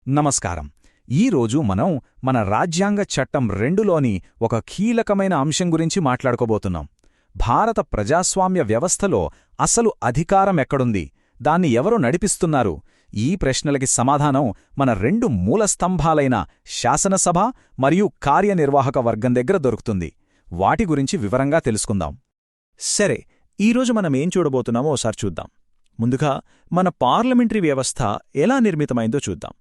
నమస్కారం. ఈరోజు మనం మన రాజ్యాంగ చట్టం 2లోని ఒక కీలకమైన అంశం గురించి మాట్లాడుకోబోతున్నాం. భారత ప్రజాస్వామ్య వ్యవస్థలో అసలు అధికారం ఎక్కడుంది, దాన్ని ఎవరు నడిపిస్తున్నారు? ఈ ప్రశ్నలకి సమాధానం మన 2 మూలస్తంభాలైన శాసనసభ మరియు కార్యనిర్వాహక వర్గం దగ్గర దొరుకుతుంది. వాటి గురించి వివరంగా తెలుసుకుందాం. సరే, ఈరోజు మనమేం చూడబోతున్నామో ఓసారి చూద్దాం. ముందుగా మన పార్లమెంటరీ వ్యవస్థ ఎలా నిర్మితమైందో చూద్దాం.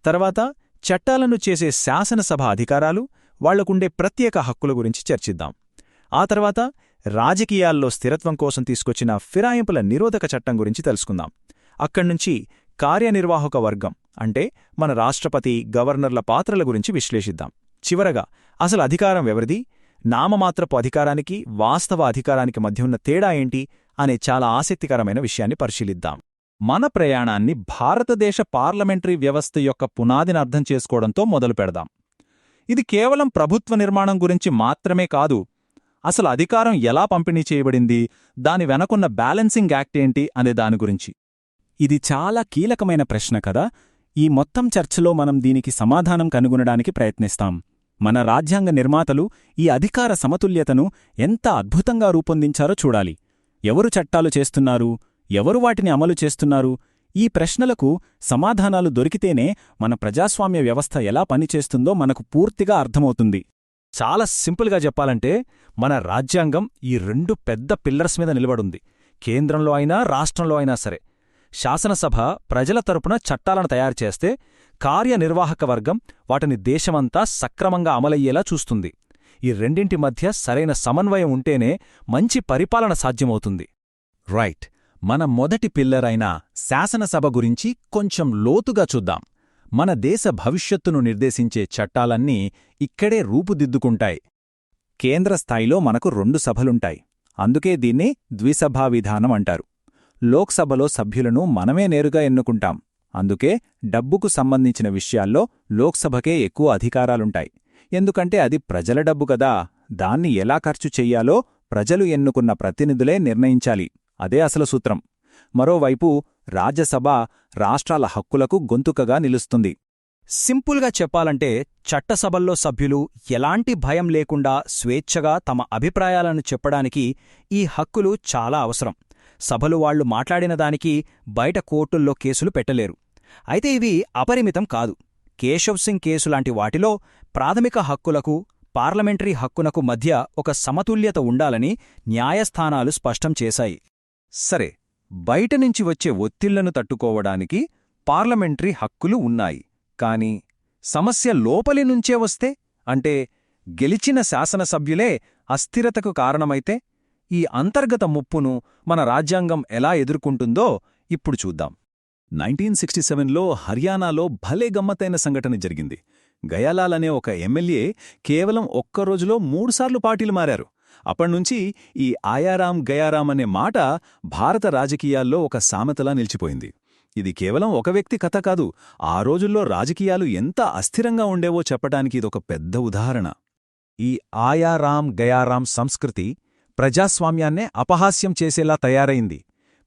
తర్వాత చట్టాలను చేసే శాసనసభ అధికారాలు, వాళ్లకుండే ప్రత్యేక హక్కుల గురించి చర్చిద్దాం. ఆ తర్వాత రాజకీయాల్లో స్థిరత్వం కోసం తీసుకొచ్చిన ఫిరాయింపుల నిరోధక చట్టం గురించి తెలుసుకుందాం. అక్కడ్నుంచి కార్యనిర్వాహక వర్గం అంటే మన రాష్ట్రపతి, గవర్నర్ల పాత్రల గురించి విశ్లేషిద్దాం. చివరగా అసలు అధికారం ఎవరిది, నామమాత్రపు అధికారానికి వాస్తవ అధికారానికి మధ్య ఉన్న తేడా ఏంటి అనే చాలా ఆసక్తికరమైన విషయాన్ని పరిశీలిద్దాం. మన ప్రయాణాన్ని భారతదేశ పార్లమెంటరీ వ్యవస్థ యొక్క పునాదిని అర్థం చేసుకోవడంతో మొదలుపెడదాం. ఇది కేవలం ప్రభుత్వ నిర్మాణం గురించి మాత్రమే కాదు, అసలు అధికారం ఎలా పంపిణీ చేయబడింది, దాని వెనకున్న బ్యాలెన్సింగ్ యాక్ట్ ఏంటి అనే దాని గురించి. ఇది చాలా కీలకమైన ప్రశ్న కదా. ఈ మొత్తం చర్చలో మనం దీనికి సమాధానం కనుగొనడానికి ప్రయత్నిస్తాం. మన రాజ్యాంగ నిర్మాతలు ఈ అధికార సమతుల్యతను ఎంత అద్భుతంగా రూపొందించారో చూడాలి. ఎవరు చట్టాలు చేస్తున్నారు, ఎవరు వాటిని అమలు చేస్తున్నారు? ఈ ప్రశ్నలకు సమాధానాలు దొరికితేనే మన ప్రజాస్వామ్య వ్యవస్థ ఎలా పనిచేస్తుందో మనకు పూర్తిగా అర్థమవుతుంది. చాలా సింపుల్గా చెప్పాలంటే మన రాజ్యాంగం ఈ 2 పెద్ద పిల్లర్స్ మీద నిలబడుంది. కేంద్రంలో అయినా రాష్ట్రంలో అయినా సరే. శాసనసభ ప్రజల తరపున చట్టాలను తయారుచేస్తే, కార్యనిర్వాహక వర్గం వాటిని దేశమంతా సక్రమంగా అమలయ్యేలా చూస్తుంది. ఈ రెండింటి మధ్య సరైన సమన్వయం ఉంటేనే మంచి పరిపాలన సాధ్యమవుతుంది. రైట్. మన మొదటి పిల్లర్ అయిన శాసనసభ గురించి కొంచెం లోతుగా చూద్దాం. మన దేశ భవిష్యత్తును నిర్దేశించే చట్టాలన్నీ ఇక్కడే రూపుదిద్దుకుంటాయి. కేంద్ర స్థాయిలో మనకు 2 సభలుంటాయి. అందుకే దీన్ని ద్విసభా విధానం అంటారు. లోక్సభలో సభ్యులను మనమే నేరుగా ఎన్నుకుంటాం. అందుకే డబ్బుకు సంబంధించిన విషయాల్లో లోక్సభకే ఎక్కువ అధికారాలుంటాయి. ఎందుకంటే అది ప్రజల డబ్బు కదా. దాన్ని ఎలా ఖర్చు చెయ్యాలో ప్రజలు ఎన్నుకున్న ప్రతినిధులే నిర్ణయించాలి. అదే అసలు సూత్రం. మరోవైపు రాజ్యసభ రాష్ట్రాల హక్కులకు గొంతుకగా నిలుస్తుంది. సింపుల్గా చెప్పాలంటే చట్టసభల్లో సభ్యులు ఎలాంటి భయం లేకుండా స్వేచ్ఛగా తమ అభిప్రాయాలను చెప్పడానికి ఈ హక్కులు చాలా అవసరం. సభలు వాళ్లు మాట్లాడిన దానికి బయట కోర్టుల్లో కేసులు పెట్టలేరు. అయితే ఇవి అపరిమితం కాదు. కేశవ్ సింగ్ కేసులాంటి వాటిలో ప్రాథమిక హక్కులకు, పార్లమెంటరీ హక్కునకు మధ్య ఒక సమతుల్యత ఉండాలని న్యాయస్థానాలు స్పష్టం చేశాయి. సరే, బయటనుంచి వచ్చే ఒత్తిళ్లను తట్టుకోవడానికి పార్లమెంటరీ హక్కులు ఉన్నాయి. కాని సమస్య లోపలి నుంచే వస్తే, అంటే గెలిచిన శాసనసభ్యులే అస్థిరతకు కారణమైతే, ఈ అంతర్గత ముప్పును మన రాజ్యాంగం ఎలా ఎదుర్కొంటుందో ఇప్పుడు చూద్దాం. 1967లో హర్యానాలో భలే గమ్మత్తైన సంఘటన జరిగింది. గయాలాల్ అనే ఒక ఎమ్మెల్యే కేవలం ఒక్కరోజులో 3 సార్లు పార్టీలు మారారు. అప్పణ్నుంచి ఈ ఆయారాం గయారాం అనే మాట భారత రాజకీయాల్లో ఒక సామెతలా నిలిచిపోయింది. ఇది కేవలం ఒక వ్యక్తి కథ కాదు, ఆ రోజుల్లో రాజకీయాలు ఎంత అస్థిరంగా ఉండేవో చెప్పటానికి ఇదొక పెద్ద ఉదాహరణ. ఈ ఆయారాం గయారాం సంస్కృతి ప్రజాస్వామ్యాన్నే అపహాస్యం చేసేలా తయారైంది.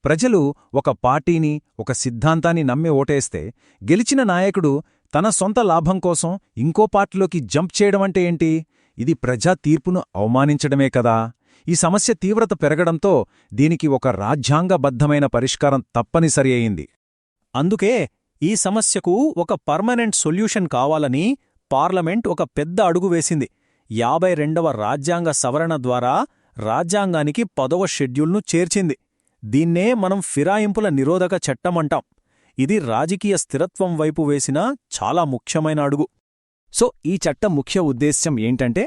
ప్రజలు ఒక పార్టీని, ఒక సిద్ధాంతాన్ని నమ్మి ఓటేస్తే, గెలిచిన నాయకుడు తన సొంత లాభం కోసం ఇంకో పార్టీలోకి జంప్ చేయడమంటే ఏంటి? ఇది ప్రజా తీర్పును అవమానించడమే కదా. ఈ సమస్య తీవ్రత పెరగడంతో దీనికి ఒక రాజ్యాంగబద్ధమైన పరిష్కారం తప్పనిసరి అయింది. అందుకే ఈ సమస్యకు ఒక పర్మనెంట్ సొల్యూషన్ కావాలని పార్లమెంట్ ఒక పెద్ద అడుగు వేసింది. 52వ రాజ్యాంగ సవరణ ద్వారా రాజ్యాంగానికి 10వ షెడ్యూల్ను చేర్చింది. దీన్నే మనం ఫిరాయింపుల నిరోధక చట్టమంటాం. ఇది రాజకీయ స్థిరత్వం వైపు వేసిన చాలా ముఖ్యమైన అడుగు. సో ఈ చట్టం ముఖ్య ఉద్దేశ్యం ఏంటంటే,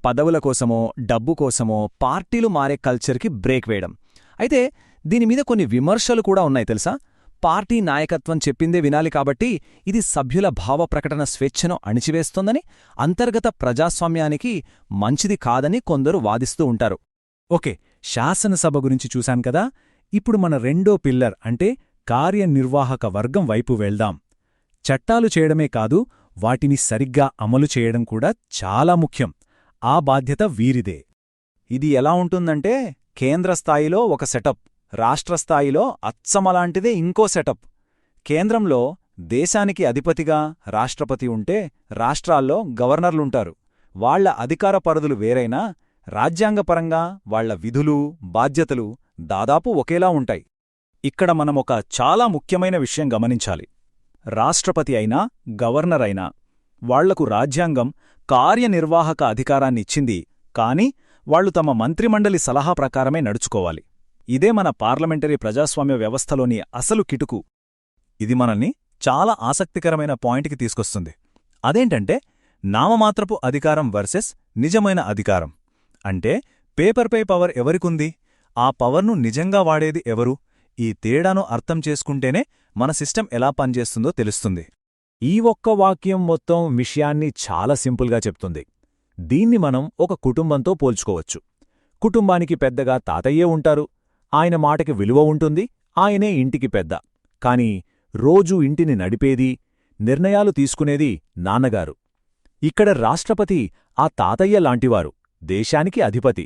పదవుల కోసమో డబ్బు కోసమో పార్టీలు మారే కల్చర్కి బ్రేక్ వేయడం. అయితే దీనిమీద కొన్ని విమర్శలు కూడా ఉన్నాయి తెలుసా. పార్టీ నాయకత్వం చెప్పిందే వినాలి కాబట్టి ఇది సభ్యుల భావప్రకటన స్వేచ్ఛను అణిచివేస్తోందని, అంతర్గత ప్రజాస్వామ్యానికి మంచిది కాదని కొందరు వాదిస్తూ ఉంటారు. ఓకే, శాసనసభ గురించి చూశాం కదా. ఇప్పుడు మన 2వ పిల్లర్ అంటే కార్యనిర్వాహక వర్గం వైపు వెళ్దాం. చట్టాలు చేయడమే కాదు, వాటిని సరిగ్గా అమలు చేయడం కూడా చాలా ముఖ్యం. ఆ బాధ్యత వీరిదే. ఇది ఎలా ఉంటుందంటే, కేంద్ర స్థాయిలో ఒక సెటప్, రాష్ట్రస్థాయిలో అచ్చమలాంటిదే ఇంకో సెటప్. కేంద్రంలో దేశానికి అధిపతిగా రాష్ట్రపతి ఉంటే రాష్ట్రాల్లో గవర్నర్లుంటారు. వాళ్ల అధికార పరిధులు వేరైనా రాజ్యాంగపరంగా వాళ్ల విధులు, బాధ్యతలు దాదాపు ఒకేలా ఉంటాయి. ఇక్కడ మనమొక చాలా ముఖ్యమైన విషయం గమనించాలి. రాష్ట్రపతి అయినా గవర్నర్ అయినా వాళ్లకు రాజ్యాంగం కార్యనిర్వాహక అధికారాన్నిచ్చింది, కాని వాళ్లు తమ మంత్రిమండలి సలహా ప్రకారమే నడుచుకోవాలి. ఇదే మన పార్లమెంటరీ ప్రజాస్వామ్య వ్యవస్థలోని అసలు కిటుకు. ఇది మనల్ని చాలా ఆసక్తికరమైన పాయింట్కి తీసుకొస్తుంది. అదేంటంటే నామమాత్రపు అధికారం వర్సెస్ నిజమైన అధికారం. అంటే పేపర్పై పవర్ ఎవరికుంది, ఆ పవర్ను నిజంగా వాడేది ఎవరు? ఈ తేడాను అర్థం చేసుకుంటేనే మన సిస్టం ఎలా పనిచేస్తుందో తెలుస్తుంది. ఈ ఒక్క వాక్యం మొత్తం విషయాన్ని చాలా సింపుల్గా చెప్తుంది. దీన్ని మనం ఒక కుటుంబంతో పోల్చుకోవచ్చు. కుటుంబానికి పెద్దగా తాతయ్యే ఉంటారు. ఆయన మాటకి విలువ ఉంటుంది. ఆయనే ఇంటికి పెద్ద. కాని రోజూ ఇంటిని నడిపేది, నిర్ణయాలు తీసుకునేది నాన్నగారు. ఇక్కడ రాష్ట్రపతి ఆ తాతయ్య లాంటివారు, దేశానికి అధిపతి.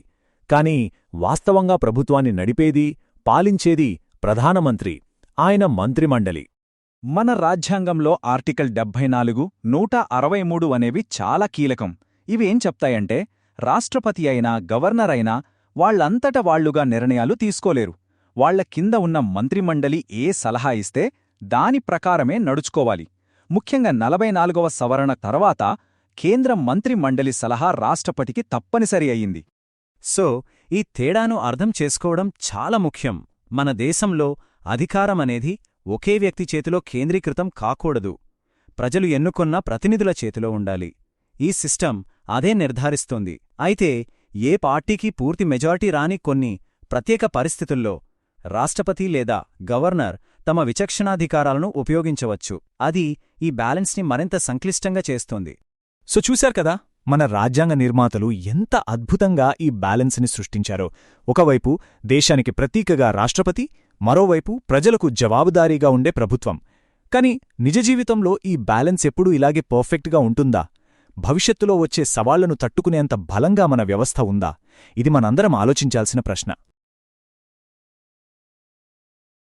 కాని వాస్తవంగా ప్రభుత్వాన్ని నడిపేది, పాలించేది ప్రధానమంత్రి, ఆయన మంత్రిమండలి. మన రాజ్యాంగంలో ఆర్టికల్ 74, 163 అనేవి చాలా కీలకం. ఇవేం చెప్తాయంటే రాష్ట్రపతి అయినా గవర్నర్ అయినా వాళ్లంతట వాళ్లుగా నిర్ణయాలు తీసుకోలేరు. వాళ్ల కింద ఉన్న మంత్రిమండలి ఏ సలహా ఇస్తే దాని ప్రకారమే నడుచుకోవాలి. ముఖ్యంగా 44వ సవరణ తర్వాత కేంద్ర మంత్రిమండలి సలహా రాష్ట్రపతికి తప్పనిసరి అయింది. సో ఈ తేడాను అర్థం చేసుకోవడం చాలా ముఖ్యం. మన దేశంలో అధికారమనేది ఒకే వ్యక్తి చేతిలో కేంద్రీకృతం కాకూడదు. ప్రజలు ఎన్నుకొన్న ప్రతినిధుల చేతిలో ఉండాలి. ఈ సిస్టమ్ అదే నిర్ధారిస్తోంది. అయితే ఏ పార్టీకి పూర్తి మెజారిటీ రాని కొన్ని ప్రత్యేక పరిస్థితుల్లో రాష్ట్రపతి లేదా గవర్నర్ తమ విచక్షణాధికారాలను ఉపయోగించవచ్చు. అది ఈ బ్యాలెన్స్ని మరింత సంక్లిష్టంగా చేస్తోంది. సో చూశారు కదా, మన రాజ్యాంగ నిర్మాతలు ఎంత అద్భుతంగా ఈ బ్యాలెన్స్ని సృష్టించారో. ఒకవైపు దేశానికి ప్రతీకగా రాష్ట్రపతి, మరోవైపు ప్రజలకు జవాబుదారీగా ఉండే ప్రభుత్వం. కాని నిజ జీవితంలో ఈ బ్యాలెన్స్ ఎప్పుడూ ఇలాగే పర్ఫెక్ట్గా ఉంటుందా? భవిష్యత్తులో వచ్చే సవాళ్లను తట్టుకునేంత బలంగా మన వ్యవస్థ ఉందా? ఇది మనందరం ఆలోచించాల్సిన ప్రశ్న.